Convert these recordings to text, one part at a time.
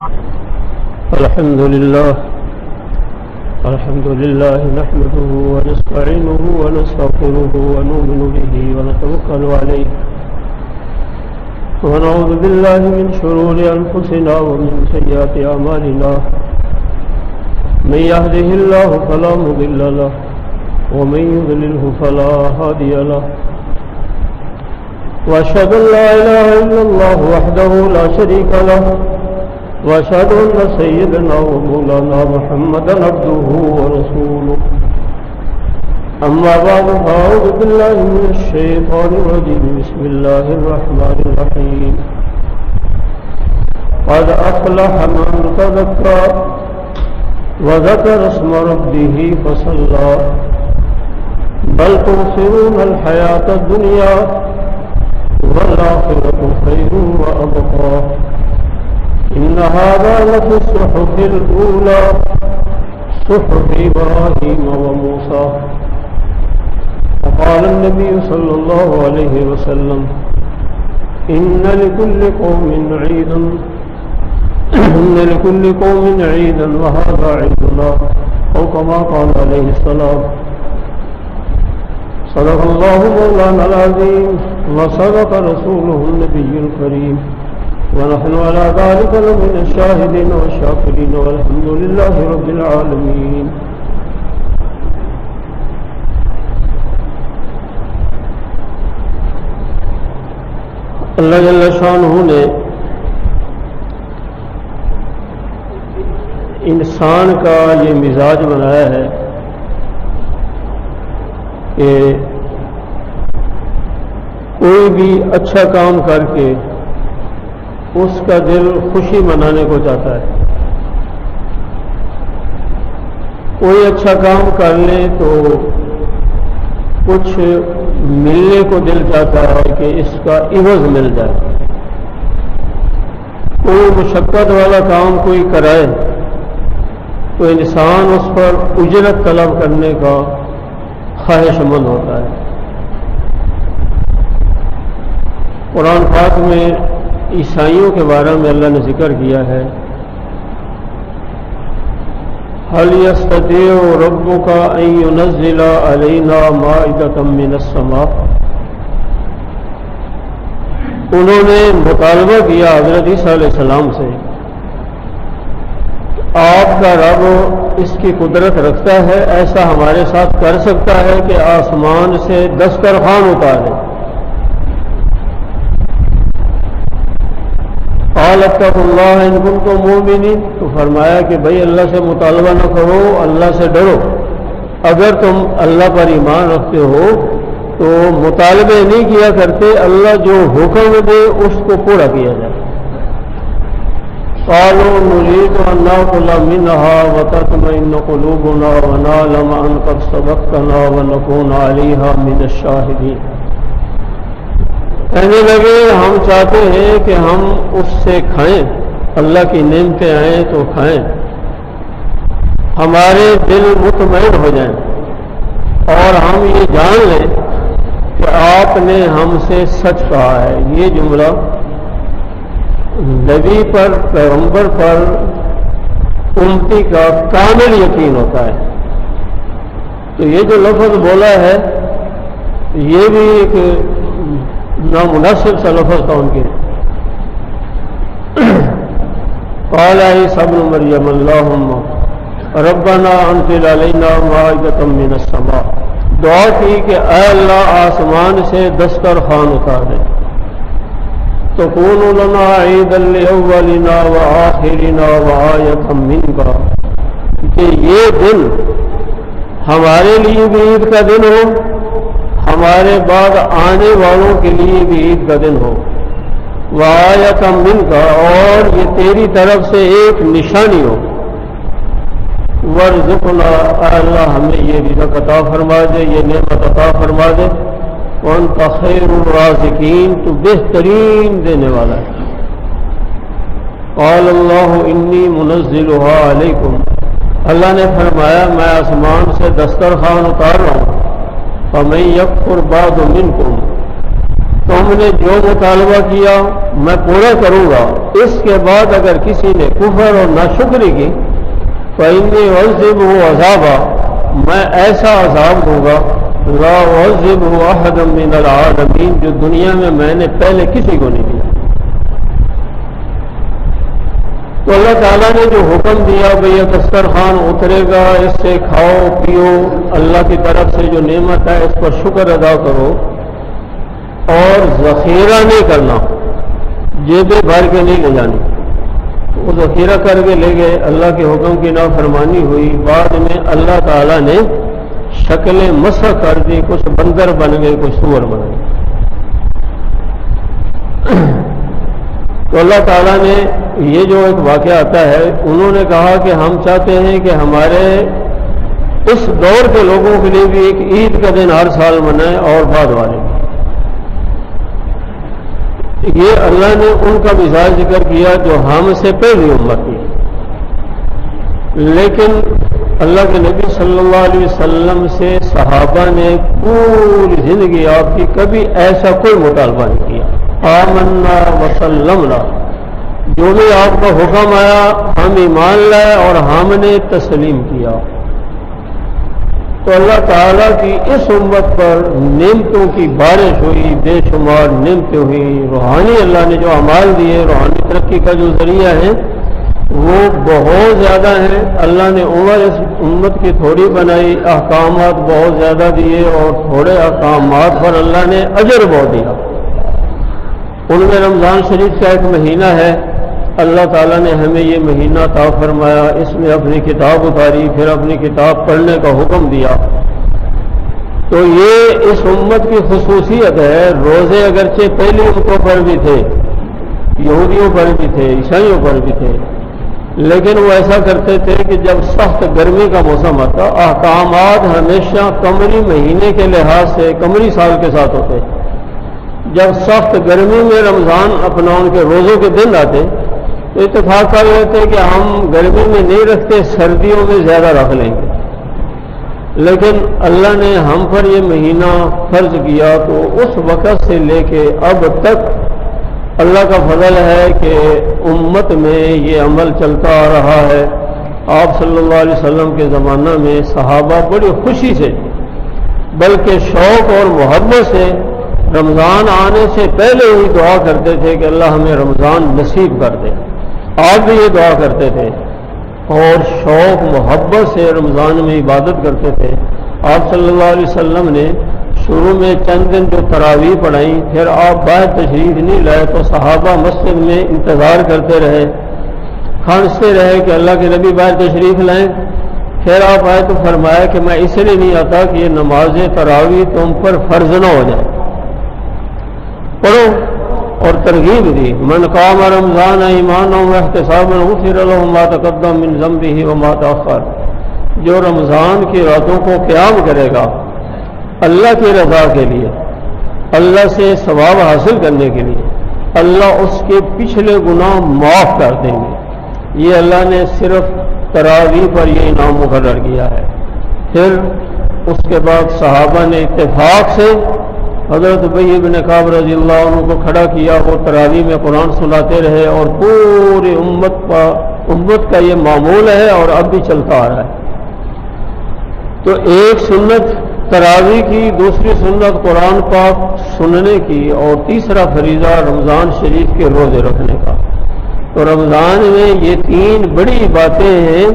الحمد لله نحمده ونستعينه ونستغفره ونؤمن به ونتوكل عليه ونعوذ بالله من شرور أنفسنا ومن سيئات أعمالنا من يهده الله فلا مضل له ومن يضلله فلا هادي له وأشهد أن لا إله إلا الله وحده لا شريك له وأشهد أن سيدنا ومولانا محمدا عبده ورسوله أما بعد فأعوذ بالله من الشيطان الرجيم بسم الله الرحمن الرحيم قد أفلح من تزكى وذكر اسم ربه فصلى بل تؤثرون الحياة الدنيا والآخرة خير وأبقى إن هذا لفي الصحف الأولى صحف إبراهيم وموسى. وقال النبي صلى الله عليه وسلم إن لكل قوم عيدا وهذا عيدنا، أو كما قال عليه السلام. صدق الله مولانا العظيم وصدق رسوله النبي الكريم، ونحن على ذلك لمن الشاهدين والشاكرين، والحمد لله رب العالمين. اللہ جل شانہ نے انسان کا یہ مزاج بنایا ہے کہ کوئی بھی اچھا کام کر کے اس کا دل خوشی منانے کو چاہتا ہے. کوئی اچھا کام کر لے تو کچھ ملنے کو دل چاہتا ہے کہ اس کا عوض مل جائے. کوئی مشقت والا کام کوئی کرائے تو انسان اس پر اجرت طلب کرنے کا خواہش مند ہوتا ہے. قرآن پاک میں عیسائیوں کے بارے میں اللہ نے ذکر کیا ہے، هل يستطيع ربك ان ينزل علينا مائدة من السماء. انہوں نے مطالبہ کیا حضرت عیسیٰ علیہ السلام سے، آپ کا رب اس کی قدرت رکھتا ہے، ایسا ہمارے ساتھ کر سکتا ہے کہ آسمان سے دسترخوان اتارے. قال اتقوا اللہ ان کنتم مؤمنین. تو فرمایا کہ بھئی اللہ سے مطالبہ نہ کرو، اللہ سے ڈرو. اگر تم اللہ پر ایمان رکھتے ہو تو مطالبے نہیں کیا کرتے، اللہ جو حکم دے اس کو پورا کیا جائے. قالوا نريد ان ناكل منها وتطمئن قلوبنا ونعلم ان قد صدقتنا ونكون عليها من الشاهدين. کہنے لگے ہم چاہتے ہیں کہ ہم اس سے کھائیں، اللہ کی نعمتیں آئیں تو کھائیں، ہمارے دل مطمئن ہو جائیں اور ہم یہ جان لیں کہ آپ نے ہم سے سچ کہا ہے. یہ جملہ نبی پر، پیغمبر پر امتی کا کامل یقین ہوتا ہے. تو یہ جو لفظ بولا ہے یہ بھی ایک نامناسب سا لفظ تھا ان کے. قال عیسی ابن مریم اللہم ربنا انزل علینا مائدۃ من السماء. دعا کی کہ اے اللہ آسمان سے دسترخوان اتار دے. تکون لنا عیدا لاولنا وآخرنا وآیۃ منک. کہ یہ دن ہمارے لیے بھی عید کا دن ہو، ہمارے بعد آنے والوں کے لیے بھی عید کا دن ہو. وآیۃ منک، اور یہ تیری طرف سے ایک نشانی ہو. وارزقنا، اللہ ہمیں یہ رزق عطا فرما دے، یہ نعمت عطا فرما دے. وانت خیر الرازقین، تو بہترین دینے والا ہے. قال اللہ انی منزلها علیکم. اللہ نے فرمایا میں آسمان سے دسترخوان اتار رہا ہوں. فمن یکفر بعد منکم، تم ہم نے جو مطالبہ کیا میں پورا کروں گا، اس کے بعد اگر کسی نے کفر اور ناشکری کی فإنی أعذبہ عذابا، میں ایسا عذاب دوں گا لا أعذبہ أحدا من العالمین، جو دنیا میں نے پہلے کسی کو نہیں دیا۔ تو اللہ تعالیٰ نے جو حکم دیا بھئی دسترخوان اترے گا، اس سے کھاؤ پیو، اللہ کی طرف سے جو نعمت ہے اس پر شکر ادا کرو، اور ذخیرہ نہیں کرنا، جیبیں بھر کے نہیں لے جانی۔ وہ ذخیرہ کر کے لے گئے، اللہ کے حکم کی نافرمانی ہوئی، بعد میں اللہ تعالیٰ نے شکلیں مسخ کر دی، کچھ بندر بن گئے، کچھ سور بن گئے۔ تو اللہ تعالیٰ نے یہ جو ایک واقعہ آتا ہے، انہوں نے کہا کہ ہم چاہتے ہیں کہ ہمارے اس دور کے لوگوں کے لیے بھی ایک عید کا دن ہر سال منائے اور بعد والے بھی۔ یہ اللہ نے ان کا مثال ذکر کیا جو ہم سے پہلی امت تھی، لیکن اللہ کے نبی صلی اللہ علیہ وسلم سے صحابہ نے پوری زندگی آپ کی کبھی ایسا کوئی مطالبہ نہیں کیا۔ آمنا وسلمنا، جو بھی آپ کا حکم آیا ہم ایمان لائے اور ہم نے تسلیم کیا۔ تو اللہ تعالیٰ کی اس امت پر نعمتوں کی بارش ہوئی، بے شمار نعمتیں ہوئی، روحانی اللہ نے جو اعمال دیے، روحانی ترقی کا جو ذریعہ ہے وہ بہت زیادہ ہیں۔ اللہ نے عمر اس امت کی تھوڑی بنائی، احکامات بہت زیادہ دیے، اور تھوڑے احکامات پر اللہ نے اجر بہت دیا۔ ان میں رمضان شریف کا ایک مہینہ ہے، اللہ تعالیٰ نے ہمیں یہ مہینہ عطا فرمایا، اس میں اپنی کتاب اتاری، پھر اپنی کتاب پڑھنے کا حکم دیا۔ تو یہ اس امت کی خصوصیت ہے۔ روزے اگرچہ پہلی امتوں پر بھی تھے، یہودیوں پر بھی تھے، عیسائیوں پر بھی تھے، لیکن وہ ایسا کرتے تھے کہ جب سخت گرمی کا موسم آتا، احکامات ہمیشہ قمری مہینے کے لحاظ سے قمری سال کے ساتھ ہوتے۔ جب سخت گرمی میں رمضان اپنا ان کے روزوں کے دن آتے تو اتفاق کر لیتے کہ ہم گرمی میں نہیں رکھتے، سردیوں میں زیادہ رکھ لیں گے، لیکن اللہ نے ہم پر یہ مہینہ فرض کیا، تو اس وقت سے لے کے اب تک اللہ کا فضل ہے کہ امت میں یہ عمل چلتا آ رہا ہے۔ آپ صلی اللہ علیہ وسلم کے زمانہ میں صحابہ بڑی خوشی سے بلکہ شوق اور محبت سے رمضان آنے سے پہلے ہی دعا کرتے تھے کہ اللہ ہمیں رمضان نصیب کر دے۔ آپ بھی یہ دعا کرتے تھے اور شوق محبت سے رمضان میں عبادت کرتے تھے۔ آپ صلی اللہ علیہ وسلم نے شروع میں چند دن جو تراویح پڑھائیں، پھر آپ باہر تشریف نہیں لائے تو صحابہ مسجد میں انتظار کرتے رہے، کھانستے رہے کہ اللہ کے نبی باہر تشریف لائیں۔ پھر آپ آئے تو فرمایا کہ میں اس لیے نہیں آتا کہ یہ نماز تراویح تم پر فرض نہ ہو جائے، پڑھو، اور ترغیب دی۔ من قام رمضان ایمانا واحتسابا غفر له ما تقدم من ذنبه وما تأخر، جو رمضان کی راتوں کو قیام کرے گا اللہ کی رضا کے لیے، اللہ سے ثواب حاصل کرنے کے لیے، اللہ اس کے پچھلے گناہ معاف کر دیں گے۔ یہ اللہ نے صرف تراویح پر یہ انعام مقرر کیا ہے۔ پھر اس کے بعد صحابہ نے اتفاق سے حضرت ابی بن کعب رضی اللہ عنہ کو کھڑا کیا، وہ تراویح میں قرآن سناتے رہے، اور پوری امت کا یہ معمول ہے اور اب بھی چلتا آ رہا ہے۔ تو ایک سنت تراویح کی، دوسری سنت قرآن پاک سننے کی، اور تیسرا فریضہ رمضان شریف کے روزے رکھنے کا۔ تو رمضان میں یہ تین بڑی باتیں ہیں۔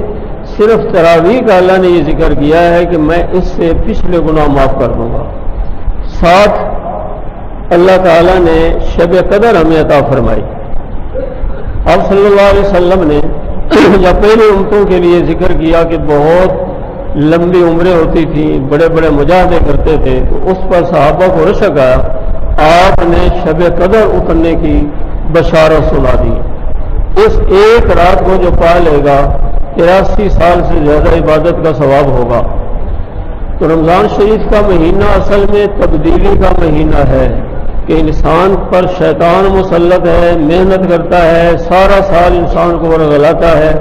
صرف تراویح کا اللہ نے یہ ذکر کیا ہے کہ میں اس سے پچھلے گناہ معاف کر دوں گا۔ ساتھ اللہ تعالیٰ نے شب قدر ہمیں عطا فرمائی۔ آپ صلی اللہ علیہ وسلم نے جب پہلی امتوں کے لیے ذکر کیا کہ بہت لمبی عمریں ہوتی تھیں، بڑے بڑے مجاہدے کرتے تھے، تو اس پر صحابہ کو رشک آیا، آپ نے شب قدر اترنے کی بشارت سنا دی۔ اس ایک رات کو جو پا لے گا 83 سال سے زیادہ عبادت کا ثواب ہوگا۔ تو رمضان شریف کا مہینہ اصل میں تبدیلی کا مہینہ ہے کہ انسان پر شیطان مسلط ہے، محنت کرتا ہے، سارا سال انسان کو ورغلاتا ہے۔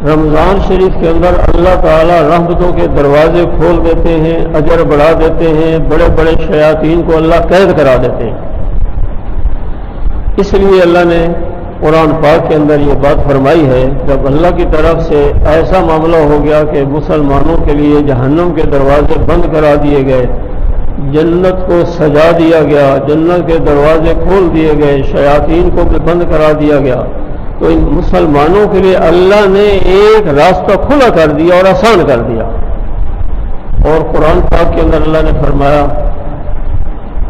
رمضان شریف کے اندر اللہ تعالیٰ رحمتوں کے دروازے کھول دیتے ہیں، اجر بڑھا دیتے ہیں، بڑے بڑے شیاطین کو اللہ قید کرا دیتے ہیں۔ اس لیے اللہ نے قرآن پاک کے اندر یہ بات فرمائی ہے، جب اللہ کی طرف سے ایسا معاملہ ہو گیا کہ مسلمانوں کے لیے جہنم کے دروازے بند کرا دیے گئے، جنت کو سجا دیا گیا، جنت کے دروازے کھول دیے گئے، شیاطین کو بھی بند کرا دیا گیا، تو ان مسلمانوں کے لیے اللہ نے ایک راستہ کھلا کر دیا اور آسان کر دیا۔ اور قرآن پاک کے اندر اللہ نے فرمایا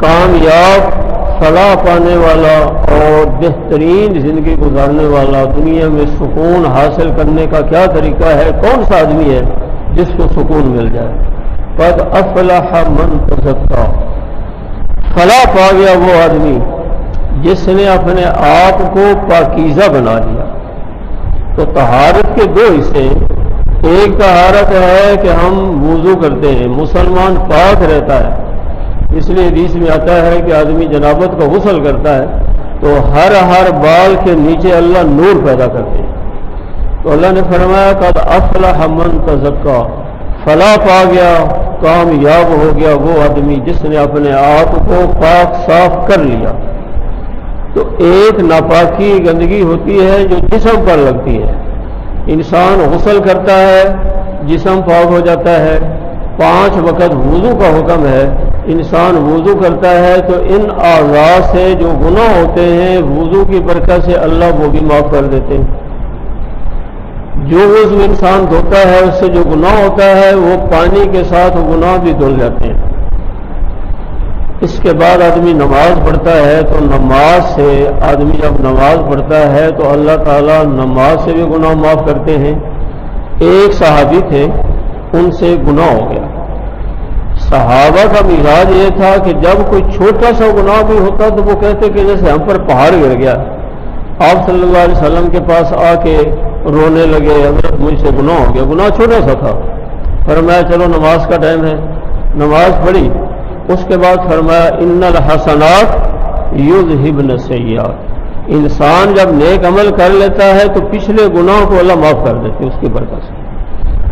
کامیاب فلاح پانے والا اور بہترین زندگی گزارنے والا، دنیا میں سکون حاصل کرنے کا کیا طریقہ ہے، کون سا آدمی ہے جس کو سکون مل جائے؟ قد افلح من تزکا، فلاح پا گیا وہ آدمی جس نے اپنے آپ کو پاکیزہ بنا لیا۔ تو طہارت کے دو حصے، ایک طہارت ہے کہ ہم وضو کرتے ہیں، مسلمان پاک رہتا ہے، اس لیے حدیث میں آتا ہے کہ آدمی جنابت کا غسل کرتا ہے تو ہر بال کے نیچے اللہ نور پیدا کرتے ہیں۔ تو اللہ نے فرمایا قد افلح من تزکا، فلاح پا گیا، کامیاب ہو گیا وہ آدمی جس نے اپنے آپ کو پاک صاف کر لیا۔ تو ایک ناپاکی گندگی ہوتی ہے جو جسم پر لگتی ہے، انسان غسل کرتا ہے جسم پاک ہو جاتا ہے، 5 وقت وضو کا حکم ہے، انسان وضو کرتا ہے تو ان اعضاء سے جو گناہ ہوتے ہیں وضو کی برکت سے اللہ وہ بھی معاف کر دیتے ہیں۔ جو عضو انسان دھوتا ہے اس سے جو گناہ ہوتا ہے وہ پانی کے ساتھ وہ گناہ بھی دھل جاتے ہیں۔ اس کے بعد آدمی نماز پڑھتا ہے تو نماز سے آدمی جب نماز پڑھتا ہے تو اللہ تعالیٰ نماز سے بھی گناہ معاف کرتے ہیں۔ ایک صحابی تھے، ان سے گناہ ہو گیا۔ صحابہ کا مزاج یہ تھا کہ جب کوئی چھوٹا سا گناہ بھی ہوتا تو وہ کہتے کہ جیسے ہم پر پہاڑ گر گیا۔ آپ صلی اللہ علیہ وسلم کے پاس آ کے رونے لگے، حضرت مجھ سے گناہ ہو گیا، گناہ چھوٹا سا تھا۔ فرمایا چلو نماز کا ٹائم ہے، نماز پڑھی، اس کے بعد فرمایا ان الحسنات یذہبن السیئات، انسان جب نیک عمل کر لیتا ہے تو پچھلے گناہوں کو اللہ معاف کر دیتے اس کی برکت سے۔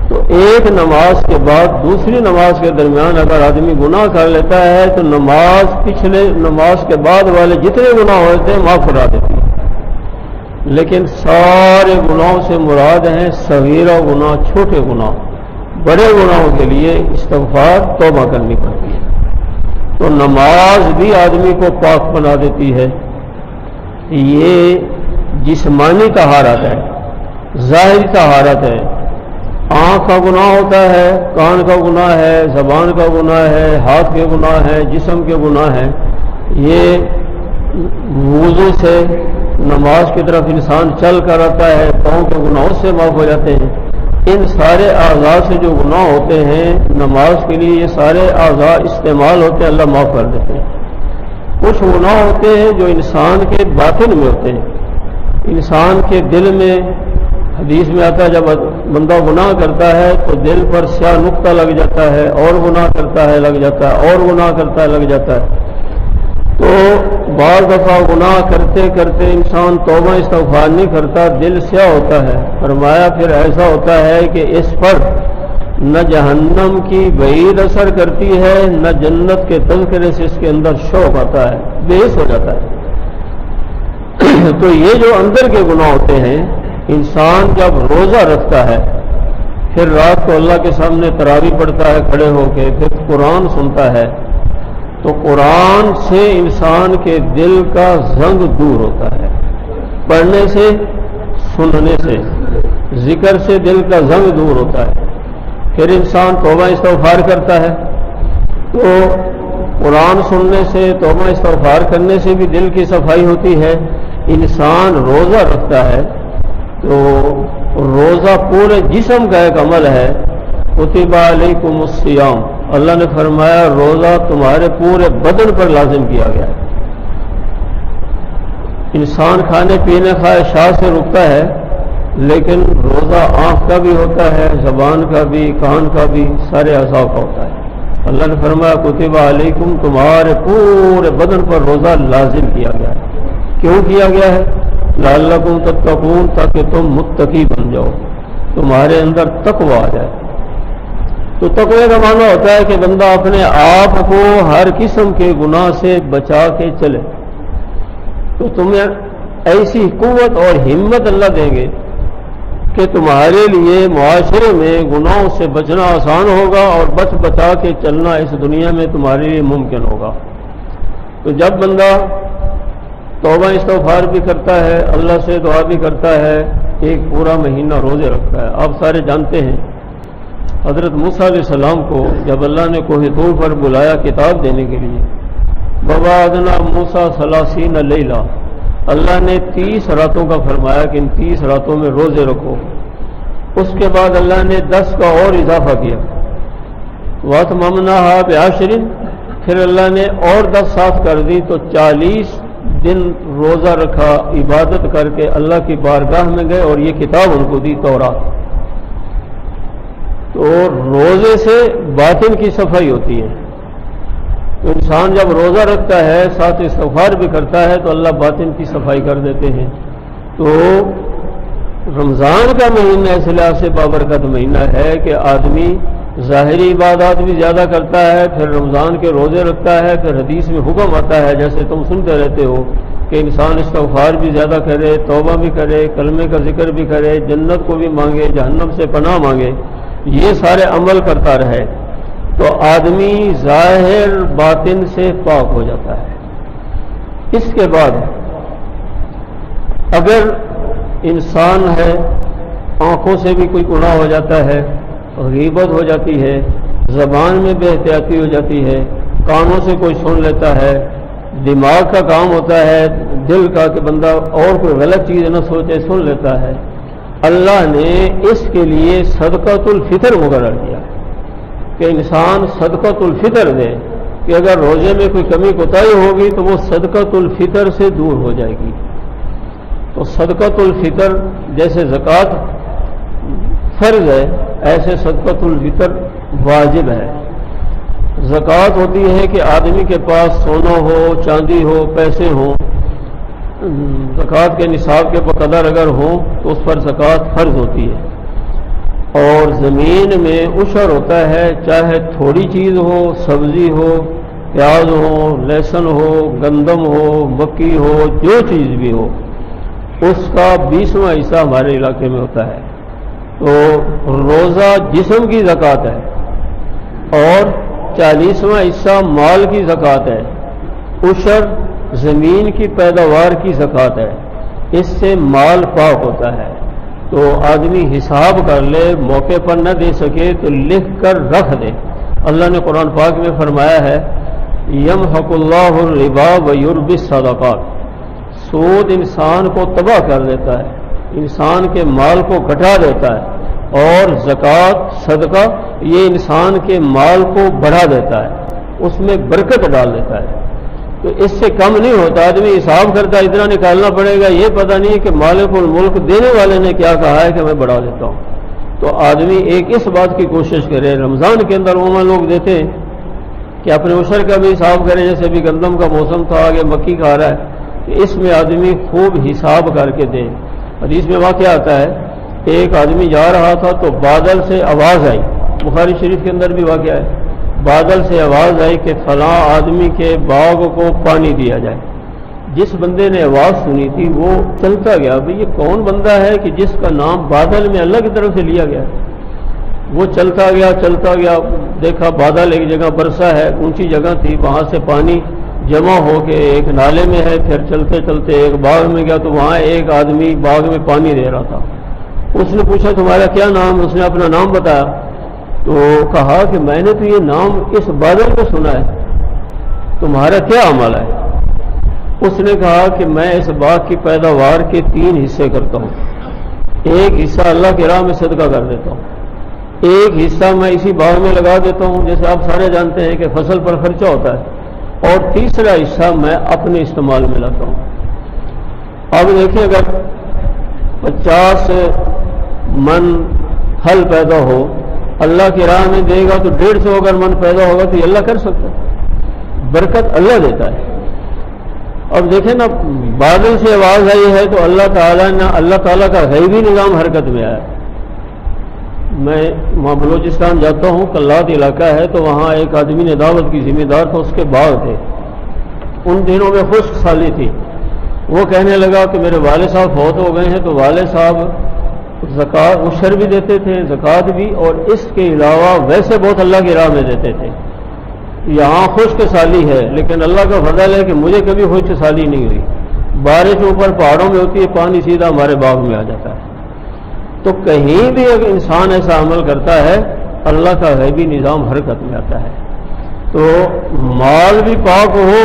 تو ایک نماز کے بعد دوسری نماز کے درمیان اگر آدمی گناہ کر لیتا ہے تو نماز پچھلے نماز کے بعد والے جتنے گناہ ہوتے ہیں معاف کرا دیتی ہے۔ لیکن سارے گناہوں سے مراد ہیں صغیرہ گناہ، چھوٹے گناہ، بڑے گناہوں کے لیے استغفار توبہ کرنی پڑتی ہے۔ تو نماز بھی آدمی کو پاک بنا دیتی ہے۔ یہ جسمانی طہارت ہے، ظاہری طہارت ہے۔ آنکھ کا گناہ ہوتا ہے، کان کا گناہ ہے، زبان کا گناہ ہے، ہاتھ کے گناہ ہے، جسم کے گناہ ہے۔ یہ وضو سے نماز کی طرف انسان چل کر آتا ہے، پاؤں کے گناہوں سے معاف ہو جاتے ہیں۔ ان سارے اعضاء سے جو گناہ ہوتے ہیں نماز کے لیے یہ سارے اعضاء استعمال ہوتے ہیں، اللہ معاف کر دیتے ہیں۔ کچھ گناہ ہوتے ہیں جو انسان کے باطن میں ہوتے ہیں، انسان کے دل میں، حدیث میں آتا ہے جب بندہ گناہ کرتا ہے تو دل پر سیاہ نقطہ لگ جاتا ہے، اور گناہ کرتا ہے لگ جاتا ہے، اور گناہ کرتا ہے لگ جاتا ہے۔ تو بعض دفعہ گناہ کرتے کرتے انسان توبہ استغفار نہیں کرتا، دل سیاہ ہوتا ہے۔ فرمایا پھر ایسا ہوتا ہے کہ اس پر نہ جہنم کی بعید اثر کرتی ہے، نہ جنت کے تذکرے سے اس کے اندر شوق آتا ہے، بے حس ہو جاتا ہے۔ تو یہ جو اندر کے گناہ ہوتے ہیں، انسان جب روزہ رکھتا ہے، پھر رات کو اللہ کے سامنے تراویح پڑھتا ہے کھڑے ہو کے، پھر قرآن سنتا ہے، تو قرآن سے انسان کے دل کا زنگ دور ہوتا ہے، پڑھنے سے، سننے سے، ذکر سے دل کا زنگ دور ہوتا ہے۔ پھر انسان توبہ استغفار کرتا ہے، تو قرآن سننے سے، توبہ استغفار کرنے سے بھی دل کی صفائی ہوتی ہے۔ انسان روزہ رکھتا ہے تو روزہ پورے جسم کا ایک عمل ہے۔ کتب علیکم الصیام، اللہ نے فرمایا روزہ تمہارے پورے بدن پر لازم کیا گیا ہے۔ انسان کھانے پینے خواہشات سے رکتا ہے، لیکن روزہ آنکھ کا بھی ہوتا ہے، زبان کا بھی، کان کا بھی، سارے اعضاء کا ہوتا ہے۔ اللہ نے فرمایا کتب علیکم، تمہارے پورے بدن پر روزہ لازم کیا گیا ہے۔ کیوں کیا گیا ہے؟ لعلکم تتقون، تاکہ تم متقی بن جاؤ، تمہارے اندر تقوی آ جائے۔ تو تقوی کا معنی ہوتا ہے کہ بندہ اپنے آپ کو ہر قسم کے گناہ سے بچا کے چلے۔ تو تمہیں ایسی قوت اور ہمت اللہ دیں گے کہ تمہارے لیے معاشرے میں گناہوں سے بچنا آسان ہوگا اور بچ بچا کے چلنا اس دنیا میں تمہارے لیے ممکن ہوگا۔ تو جب بندہ توبہ استغفار بھی کرتا ہے، اللہ سے دعا بھی کرتا ہے، ایک پورا مہینہ روزے رکھتا ہے۔ آپ سارے جانتے ہیں حضرت موسیٰ علیہ السلام کو جب اللہ نے کوہ طور پر بلایا کتاب دینے کے لیے، وَوَعَدْنَا مُوسَىٰ 30 لیلہ، اللہ نے 30 راتوں کا فرمایا کہ ان 30 راتوں میں روزے رکھو۔ اس کے بعد اللہ نے 10 کا اور اضافہ کیا، وَأَتْمَمْنَاهَا بِعَشْرٍ، پھر اللہ نے اور 10 ساتھ کر دی، تو 40 دن روزہ رکھا، عبادت کر کے اللہ کی بارگاہ میں گئے اور یہ کتاب ان کو دی، تورات۔ تو روزے سے باطن کی صفائی ہوتی ہے۔ تو انسان جب روزہ رکھتا ہے، ساتھ استغفار بھی کرتا ہے، تو اللہ باطن کی صفائی کر دیتے ہیں۔ تو رمضان کا مہینہ اس لحاظ سے بابرکت مہینہ ہے کہ آدمی ظاہری عبادات بھی زیادہ کرتا ہے، پھر رمضان کے روزے رکھتا ہے، پھر حدیث میں حکم آتا ہے جیسے تم سنتے رہتے ہو کہ انسان استغفار بھی زیادہ کرے، توبہ بھی کرے، کلمے کا ذکر بھی کرے، جنت کو بھی مانگے، جہنم سے پناہ مانگے، یہ سارے عمل کرتا رہے تو آدمی ظاہر باطن سے پاک ہو جاتا ہے۔ اس کے بعد اگر انسان ہے، آنکھوں سے بھی کوئی گناہ ہو جاتا ہے، غیبت ہو جاتی ہے، زبان میں بے احتیاطی ہو جاتی ہے، کانوں سے کوئی سن لیتا ہے، دماغ کا کام ہوتا ہے، دل کا کہ بندہ اور کوئی غلط چیز نہ سوچے، سن لیتا ہے، اللہ نے اس کے لیے صدقۃ الفطر مقرر کیا کہ انسان صدقۃ الفطر دے، کہ اگر روزے میں کوئی کمی کوتاہی ہوگی تو وہ صدقۃ الفطر سے دور ہو جائے گی۔ تو صدقۃ الفطر جیسے زکوٰۃ فرض ہے، ایسے صدقۃ الفطر واجب ہے۔ زکوٰۃ ہوتی ہے کہ آدمی کے پاس سونا ہو، چاندی ہو، پیسے ہوں، زکوٰۃ کے نصاب کے قدر اگر ہوں تو اس پر زکوٰۃ فرض ہوتی ہے۔ اور زمین میں عشر ہوتا ہے، چاہے تھوڑی چیز ہو، سبزی ہو، پیاز ہو، لہسن ہو، گندم ہو، مکی ہو، جو چیز بھی ہو، اس کا 20واں حصہ ہمارے علاقے میں ہوتا ہے۔ تو روزہ جسم کی زکوٰۃ ہے اور 40واں حصہ مال کی زکوٰۃ ہے، عشر زمین کی پیداوار کی زکوٰۃ ہے، اس سے مال پاک ہوتا ہے۔ تو آدمی حساب کر لے، موقع پر نہ دے سکے تو لکھ کر رکھ دے۔ اللہ نے قرآن پاک میں فرمایا ہے یمحق اللہ الربا ویربی الصدقات، سود انسان کو تباہ کر دیتا ہے، انسان کے مال کو گھٹا دیتا ہے، اور زکوٰۃ صدقہ یہ انسان کے مال کو بڑھا دیتا ہے، اس میں برکت ڈال دیتا ہے۔ تو اس سے کم نہیں ہوتا، آدمی حساب کرتا ہے اتنا نکالنا پڑے گا، یہ پتہ نہیں کہ مالک الملک دینے والے نے کیا کہا ہے کہ میں بڑھا دیتا ہوں۔ تو آدمی ایک اس بات کی کوشش کرے، رمضان کے اندر عموماً لوگ دیتے ہیں کہ اپنے عشر کا بھی حساب کرے، جیسے بھی گندم کا موسم تھا، آگے مکی کا آ رہا ہے، کہ اس میں آدمی خوب حساب کر کے دے۔ حدیث میں واقعہ آتا ہے ایک آدمی جا رہا تھا تو بادل سے آواز آئی، بخاری شریف کے اندر بھی واقعہ ہے، بادل سے آواز آئی کہ فلاں آدمی کے باغ کو پانی دیا جائے۔ جس بندے نے آواز سنی تھی وہ چلتا گیا، بھئی یہ کون بندہ ہے کہ جس کا نام بادل میں اللہ کی طرف سے لیا گیا۔ وہ چلتا گیا، دیکھا بادل ایک جگہ برسا ہے، اونچی جگہ تھی، وہاں سے پانی جمع ہو کے ایک نالے میں ہے، پھر چلتے چلتے ایک باغ میں گیا تو وہاں ایک آدمی باغ میں پانی دے رہا تھا۔ اس نے پوچھا تمہارا کیا نام؟ اس نے اپنا نام بتایا، تو کہا کہ میں نے تو یہ نام اس بادل کو سنا ہے، تمہارا کیا عمل ہے؟ اس نے کہا کہ میں اس باغ کی پیداوار کے 3 حصے کرتا ہوں، ایک حصہ اللہ کی راہ میں صدقہ کر دیتا ہوں، ایک حصہ میں اسی باغ میں لگا دیتا ہوں، جیسے آپ سارے جانتے ہیں کہ فصل پر خرچہ ہوتا ہے، اور تیسرا حصہ میں اپنے استعمال میں لاتا ہوں۔ اب دیکھیں اگر 50 من پھل پیدا ہو، اللہ کی راہ میں دے گا تو 150 اگر من پیدا ہوگا تو یہ اللہ کر سکتا ہے، برکت اللہ دیتا ہے۔ اب دیکھیں نا، بادل سے آواز آئی ہے تو اللہ تعالیٰ کا غیبی نظام حرکت میں آیا۔ میں وہاں بلوچستان جاتا ہوں، کلات علاقہ ہے، تو وہاں ایک آدمی نے دعوت کی، ذمہ دار تھا، اس کے باغ تھے، ان دنوں میں خشک سالی تھی، وہ کہنے لگا کہ میرے والد صاحب فوت ہو گئے ہیں، تو والد صاحب زکوٰۃ عشر بھی دیتے تھے، زکوٰۃ بھی، اور اس کے علاوہ ویسے بہت اللہ کی راہ میں دیتے تھے۔ یہاں خشک سالی ہے، لیکن اللہ کا فضل ہے کہ مجھے کبھی خشک سالی نہیں ہوئی۔ بارش اوپر پہاڑوں میں ہوتی ہے، پانی سیدھا ہمارے باغ میں آ جاتا ہے۔ تو کہیں بھی اگر انسان ایسا عمل کرتا ہے، اللہ کا غیبی نظام حرکت میں آتا ہے۔ تو مال بھی پاک ہو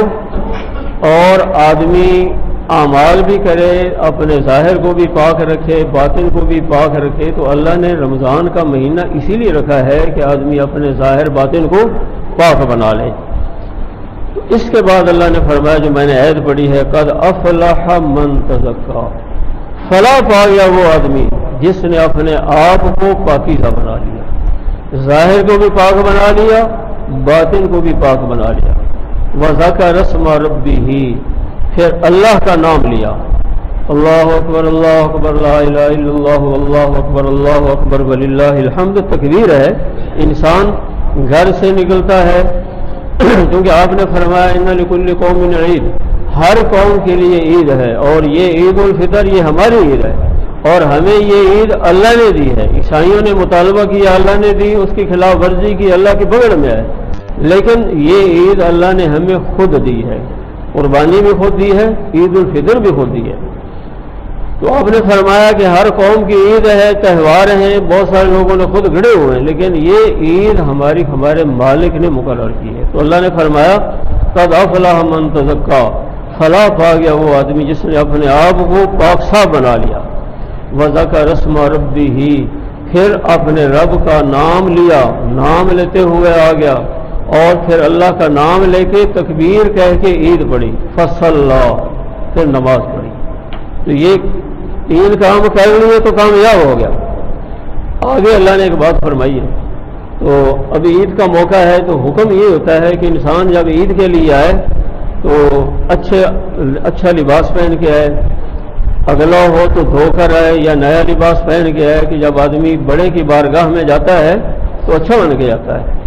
اور آدمی اعمال بھی کرے، اپنے ظاہر کو بھی پاک رکھے، باطن کو بھی پاک رکھے، تو اللہ نے رمضان کا مہینہ اسی لیے رکھا ہے کہ آدمی اپنے ظاہر باطن کو پاک بنا لے۔ تو اس کے بعد اللہ نے فرمایا، جو میں نے عید پڑھی ہے، قد افلح من تزکا، فلاح پا گیا وہ آدمی جس نے اپنے آپ کو پاکیزہ بنا لیا، ظاہر کو بھی پاک بنا لیا، باطن کو بھی پاک بنا لیا۔ وذکر اسم ربہ، پھر اللہ کا نام لیا، اللہ اکبر لا الہ الا اللہ اللہ اکبر وللہ الحمد۔ تکبیر ہے، انسان گھر سے نکلتا ہے، کیونکہ آپ نے فرمایا ان لکل قوم عید، ہر قوم کے لیے عید ہے، اور یہ عید الفطر یہ ہماری عید ہے، اور ہمیں یہ عید اللہ نے دی ہے۔ عیسائیوں نے مطالبہ کیا، اللہ نے دی، اس کی خلاف ورزی کی، اللہ کی بغڑ میں ہے، لیکن یہ عید اللہ نے ہمیں خود دی ہے، قربانی بھی خود دی ہے، عید الفطر بھی خود دی ہے۔ تو آپ نے فرمایا کہ ہر قوم کی عید ہے، تہوار ہیں، بہت سارے لوگوں نے خود گھڑے ہوئے ہیں، لیکن یہ عید ہمارے مالک نے مقرر کی ہے۔ تو اللہ نے فرمایا قد افلح من تزکا، فلاح پا گیا وہ آدمی جس نے اپنے آپ کو پاک صاف بنا لیا۔ وذکر اسم ربہ، پھر اپنے رب کا نام لیا، نام لیتے ہوئے آ گیا، اور پھر اللہ کا نام لے کے تکبیر کہہ کے عید پڑھی، فصلی، پھر نماز پڑھی۔ تو یہ تین کام کر لیے تو کامیاب ہو گیا۔ آگے اللہ نے ایک بات فرمائی ہے، تو ابھی عید کا موقع ہے، تو حکم یہ ہوتا ہے کہ انسان جب عید کے لیے آئے تو اچھا لباس پہن کے آئے، اگلا ہو تو دھو کر آئے، یا نیا لباس پہن کے آئے، کہ جب آدمی بڑے کی بارگاہ میں جاتا ہے تو اچھا بن کے جاتا ہے۔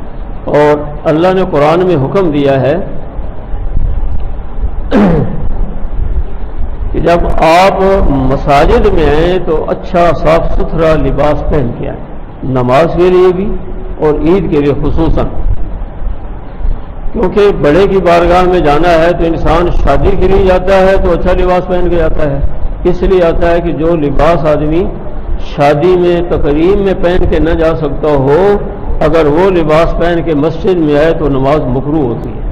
اور اللہ نے قرآن میں حکم دیا ہے کہ جب آپ مساجد میں آئیں تو اچھا صاف ستھرا لباس پہن کے آئیں، نماز کے لیے بھی اور عید کے لیے خصوصاً، کیونکہ بڑے کی بارگاہ میں جانا ہے تو انسان شادی کے لیے جاتا ہے تو اچھا لباس پہن کے جاتا ہے، اس لیے آتا ہے کہ جو لباس آدمی شادی میں تقریب میں پہن کے نہ جا سکتا ہو، اگر وہ لباس پہن کے مسجد میں آئے تو نماز مکروہ ہوتی ہے،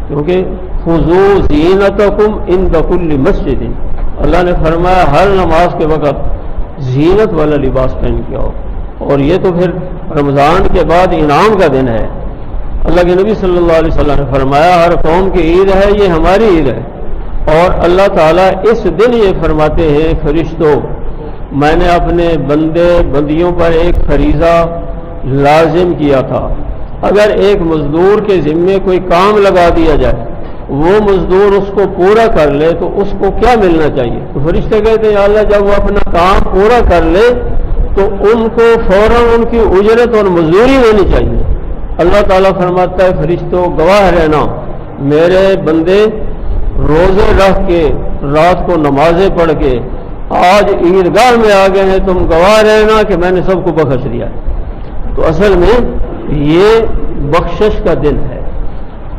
کیونکہ خذوا زینتکم عند کل مسجد، اللہ نے فرمایا ہر نماز کے وقت زینت والا لباس پہن کے آؤ۔ اور یہ تو پھر رمضان کے بعد انعام کا دن ہے۔ اللہ کے نبی صلی اللہ علیہ وسلم نے فرمایا ہر قوم کی عید ہے، یہ ہماری عید ہے، اور اللہ تعالیٰ اس دن یہ فرماتے ہیں فرشتوں، میں نے اپنے بندیوں پر ایک فریضہ لازم کیا تھا، اگر ایک مزدور کے ذمے کوئی کام لگا دیا جائے، وہ مزدور اس کو پورا کر لے تو اس کو کیا ملنا چاہیے؟ تو فرشتے کہتے ہیں یا اللہ جب وہ اپنا کام پورا کر لے تو ان کو فوراً ان کی اجرت اور مزدوری دینی چاہیے۔ اللہ تعالیٰ فرماتا ہے فرشتوں گواہ رہنا، میرے بندے روزے رکھ کے رات کو نمازیں پڑھ کے آج عیدگاہ میں آ گئے ہیں، تم گواہ رہنا کہ میں نے سب کو بخش دیا۔ تو اصل میں یہ بخشش کا دن ہے،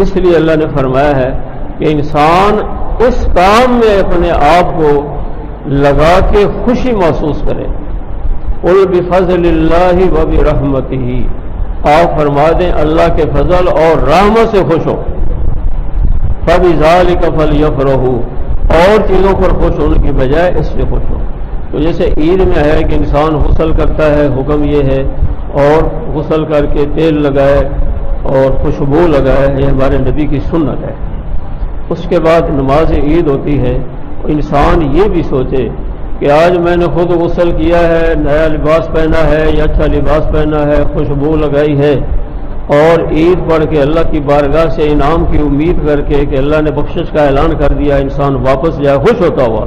اس لیے اللہ نے فرمایا ہے کہ انسان اس کام میں اپنے آپ کو لگا کے خوشی محسوس کرے۔ قل بفضل اللہ وبرحمتہ، آپ فرما دیں اللہ کے فضل اور رحمت سے خوش ہو۔ فبذلک فلیفرحوا، اور چیزوں پر خوش ہونے کی بجائے اس سے خوش ہو۔ تو جیسے عید میں ہے کہ انسان غسل کرتا ہے، حکم یہ ہے، اور غسل کر کے تیل لگائے اور خوشبو لگائے، یہ ہمارے نبی کی سنت ہے۔ اس کے بعد نماز عید ہوتی ہے، انسان یہ بھی سوچے کہ آج میں نے خود غسل کیا ہے، نیا لباس پہنا ہے یا اچھا لباس پہنا ہے، خوشبو لگائی ہے، اور عید پڑھ کے اللہ کی بارگاہ سے انعام کی امید کر کے کہ اللہ نے بخشش کا اعلان کر دیا، انسان واپس جائے خوش ہوتا ہوا۔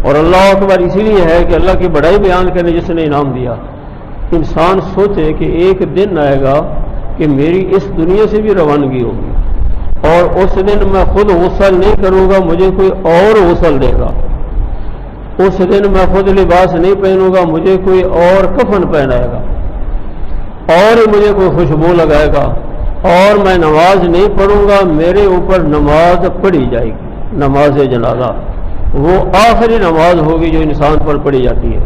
اور اللہ اکبر اسی لیے ہے کہ اللہ کی بڑائی بیان کرنے جس نے انعام دیا۔ انسان سوچے کہ ایک دن آئے گا کہ میری اس دنیا سے بھی روانگی ہوگی، اور اس دن میں خود غسل نہیں کروں گا، مجھے کوئی اور غسل دے گا۔ اس دن میں خود لباس نہیں پہنوں گا، مجھے کوئی اور کفن پہنائے گا، اور مجھے کوئی خوشبو لگائے گا، اور میں نماز نہیں پڑھوں گا، میرے اوپر نماز پڑھی جائے گی، نماز جنازہ۔ وہ آخری نماز ہوگی جو انسان پر پڑھی جاتی ہے۔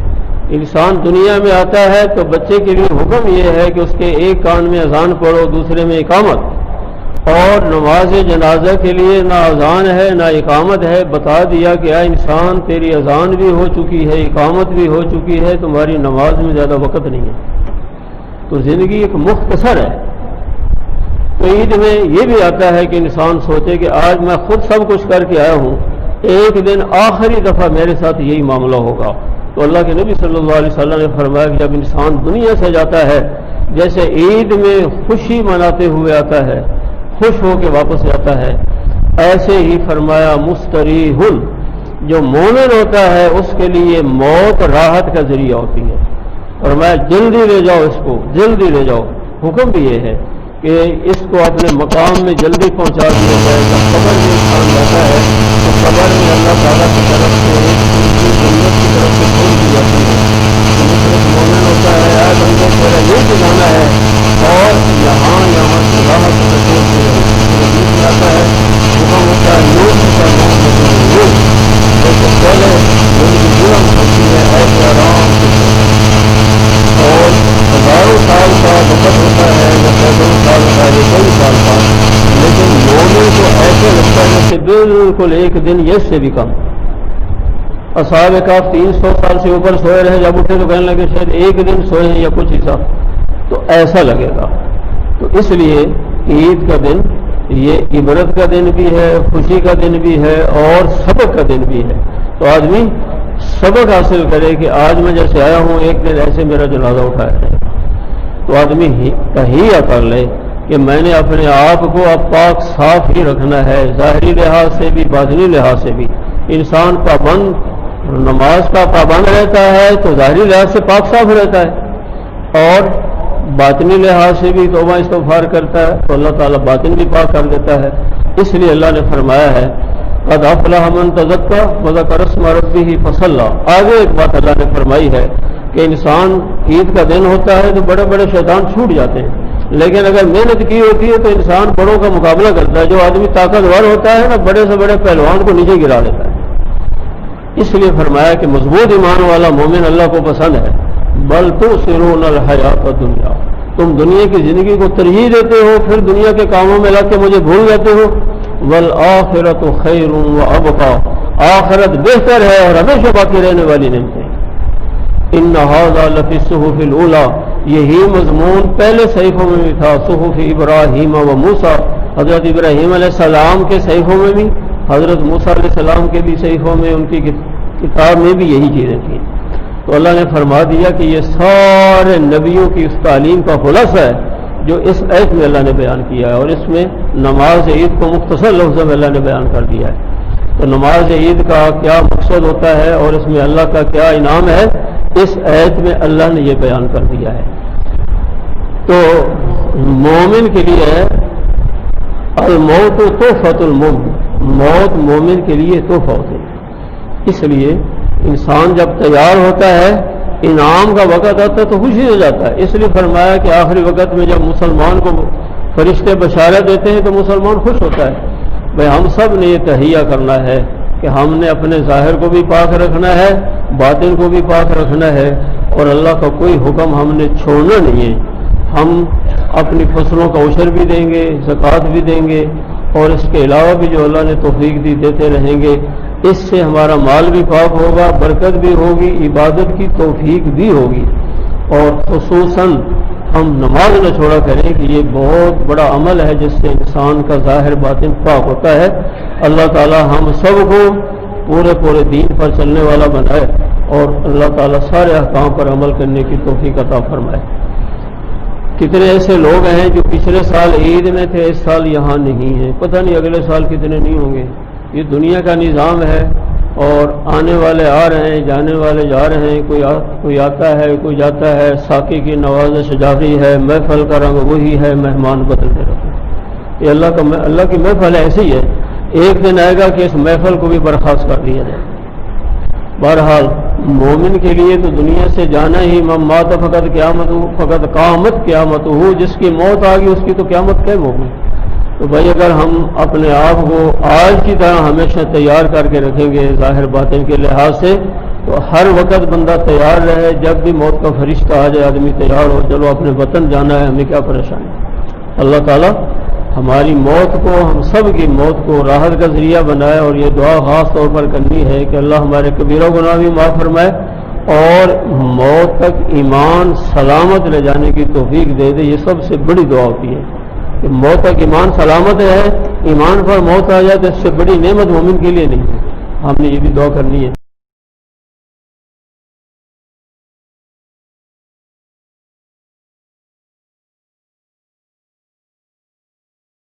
انسان دنیا میں آتا ہے تو بچے کے لیے حکم یہ ہے کہ اس کے ایک کان میں اذان پڑھو، دوسرے میں اقامت، اور نماز جنازہ کے لیے نہ اذان ہے نہ اقامت ہے۔ بتا دیا کہ اے انسان تیری اذان بھی ہو چکی ہے، اقامت بھی ہو چکی ہے، تمہاری نماز میں زیادہ وقت نہیں ہے۔ تو زندگی ایک مختصر ہے۔ تو عید میں یہ بھی آتا ہے کہ انسان سوچے کہ آج میں خود سب کچھ کر کے آیا ہوں، ایک دن آخری دفعہ میرے ساتھ یہی معاملہ ہوگا۔ تو اللہ کے نبی صلی اللہ علیہ وسلم نے فرمایا کہ جب انسان دنیا سے جاتا ہے، جیسے عید میں خوشی مناتے ہوئے آتا ہے، خوش ہو کے واپس جاتا ہے، ایسے ہی فرمایا مستریح، جو مومن ہوتا ہے اس کے لیے موت راحت کا ذریعہ ہوتی ہے۔ فرمایا جلدی لے جاؤ اس کو، جلدی لے جاؤ۔ حکم بھی یہ ہے کہ اس کو اپنے مقام میں جلدی پہنچا دیا جائے۔ جب قبر میں انسان جاتا ہے تو قبر میں اللہ تعالیٰ کی طرف سے جنت کی طرف سے کھول دی جاتی ہے۔ صرف مومن ہوتا ہے، اے بندے تیرا یہ ٹھکانا ہے، اور یہاں سے راحت سے چھوڑ دی جاتا ہے۔ حکم ہوتا ہے لوگ کا نام لوگ جیسے پہلے ان کی جرم ہوتی ہے ایسے آرام سے، اور ہزاروں سال کا وقت ہوتا ہے یا سینکڑوں سال کا یا کئی سال کا، لیکن مومن کو ایسے لگتا ہے کہ بالکل ایک دن یہ سے بھی کم۔ اصحاب کہف 300 سال سے اوپر سوئے رہے، جب اٹھے تو کہنے لگے شاید ایک دن سوئے ہیں یا کچھ حصہ، تو ایسا لگے گا۔ تو اس لیے عید کا دن یہ عبرت کا دن بھی ہے، خوشی کا دن بھی ہے، اور سبق کا دن بھی ہے۔ تو آدمی سبق حاصل کرے کہ آج میں جیسے آیا ہوں ایک دن ایسے میرا جنازہ اٹھایا جائے۔ تو آدمی تہیہ کر لے کہ میں نے اپنے آپ کو اب پاک صاف ہی رکھنا ہے، ظاہری لحاظ سے بھی باطنی لحاظ سے بھی۔ انسان پابند نماز کا پابند رہتا ہے تو ظاہری لحاظ سے پاک صاف رہتا ہے، اور باطنی لحاظ سے بھی توبہ استغفار کرتا ہے تو اللہ تعالیٰ باطن بھی پاک کر دیتا ہے۔ اس لیے اللہ نے فرمایا ہے قد افلح من تزکا وذکر اسم ربہ فصلی۔ آگے ایک بات اللہ نے فرمائی ہے کہ انسان عید کا دن ہوتا ہے تو بڑے بڑے شیطان چھوٹ جاتے ہیں، لیکن اگر محنت کی ہوتی ہے تو انسان بڑوں کا مقابلہ کرتا ہے۔ جو آدمی طاقتور ہوتا ہے نا، بڑے سے بڑے پہلوان کو نیچے گرا دیتا ہے۔ اس لیے فرمایا کہ مضبوط ایمان والا مومن اللہ کو پسند ہے۔ بل تؤثرون الحیات الدنیا، تم دنیا کی زندگی کو ترجیح دیتے ہو، پھر دنیا کے کاموں میں لگ کے مجھے بھول جاتے ہو۔ والآخرۃ خیر وابقی، آخرت بہتر ہے اور ہمیشہ باقی رہنے والی نعمتیں۔ ان ھذا لفی الصحف الاولی، یہی مضمون پہلے صحیفوں میں بھی تھا، صحف ابراہیم و موسیٰ، حضرت ابراہیم علیہ السلام کے صحیفوں میں بھی، حضرت موسیٰ علیہ السلام کے بھی صحیفوں میں، ان کی کتاب میں بھی یہی چیزیں تھیں۔ تو اللہ نے فرما دیا کہ یہ سارے نبیوں کی اس تعلیم کا خلاصہ ہے جو اس آیت میں اللہ نے بیان کیا ہے، اور اس میں نماز عید کو مختصر لفظوں میں اللہ نے بیان کر دیا ہے۔ تو نماز عید کا کیا مقصد ہوتا ہے اور اس میں اللہ کا کیا انعام ہے، اس آیت میں اللہ نے یہ بیان کر دیا ہے۔ تو مومن کے لیے الموت تحفۃ المومن، موت مومن کے لیے تحفہ ہوتی ہے۔ اس لیے انسان جب تیار ہوتا ہے، انعام کا وقت آتا ہے تو خوشی ہو جاتا ہے۔ اس لیے فرمایا کہ آخری وقت میں جب مسلمان کو فرشتے بشارت دیتے ہیں تو مسلمان خوش ہوتا ہے۔ بھائی ہم سب نے یہ تہیہ کرنا ہے کہ ہم نے اپنے ظاہر کو بھی پاک رکھنا ہے، باطن کو بھی پاک رکھنا ہے، اور اللہ کا کوئی حکم ہم نے چھوڑنا نہیں ہے۔ ہم اپنی فصلوں کا عشر بھی دیں گے، زکوٰۃ بھی دیں گے، اور اس کے علاوہ بھی جو اللہ نے توفیق دی دیتے رہیں گے۔ اس سے ہمارا مال بھی پاک ہوگا، برکت بھی ہوگی، عبادت کی توفیق بھی ہوگی، اور خصوصاً ہم نماز نہ چھوڑا کریں کہ یہ بہت بڑا عمل ہے جس سے انسان کا ظاہر باطن پاک ہوتا ہے۔ اللہ تعالی ہم سب کو پورے دین پر چلنے والا بنائے، اور اللہ تعالی سارے احکام پر عمل کرنے کی توفیق عطا فرمائے۔ کتنے ایسے لوگ ہیں جو پچھلے سال عید میں تھے، اس سال یہاں نہیں ہیں، پتہ نہیں اگلے سال کتنے نہیں ہوں گے۔ یہ دنیا کا نظام ہے، اور آنے والے آ رہے ہیں، جانے والے جا رہے ہیں، کوئی آتا ہے کوئی جاتا ہے، ساقی کی نوازش جاری ہے، محفل کا رنگ وہی ہے، مہمان بدلتے رہتے ہیں۔ یہ اللہ کی محفل ایسی ہے، ایک دن آئے گا کہ اس محفل کو بھی برخاست کر دیا جائے۔ بہرحال مومن کے لیے تو دنیا سے جانا ہی، من مات فقط قامت قیامت ہو، جس کی موت آ گئی اس کی تو قیامت قائم ہوگی۔ تو بھائی اگر ہم اپنے آپ کو آج کی طرح ہمیشہ تیار کر کے رکھیں گے ظاہر باطن کے لحاظ سے، تو ہر وقت بندہ تیار رہے، جب بھی موت کا فرشتہ آ جائے آدمی تیار ہو، چلو اپنے وطن جانا ہے، ہمیں کیا پریشانی۔ اللہ تعالیٰ ہماری موت کو، ہم سب کی موت کو راحت کا ذریعہ بنائے، اور یہ دعا خاص طور پر کرنی ہے کہ اللہ ہمارے کبیرہ گناہ بھی معاف فرمائے اور موت تک ایمان سلامت لے جانے کی توفیق دے دے۔ یہ سب سے بڑی دعا ہوتی ہے کہ موت تک ایمان سلامت ہے، ایمان پر موت آ جائے تو اس سے بڑی نعمت مومن کے لیے نہیں ہے۔ ہم نے یہ بھی دعا کرنی ہے۔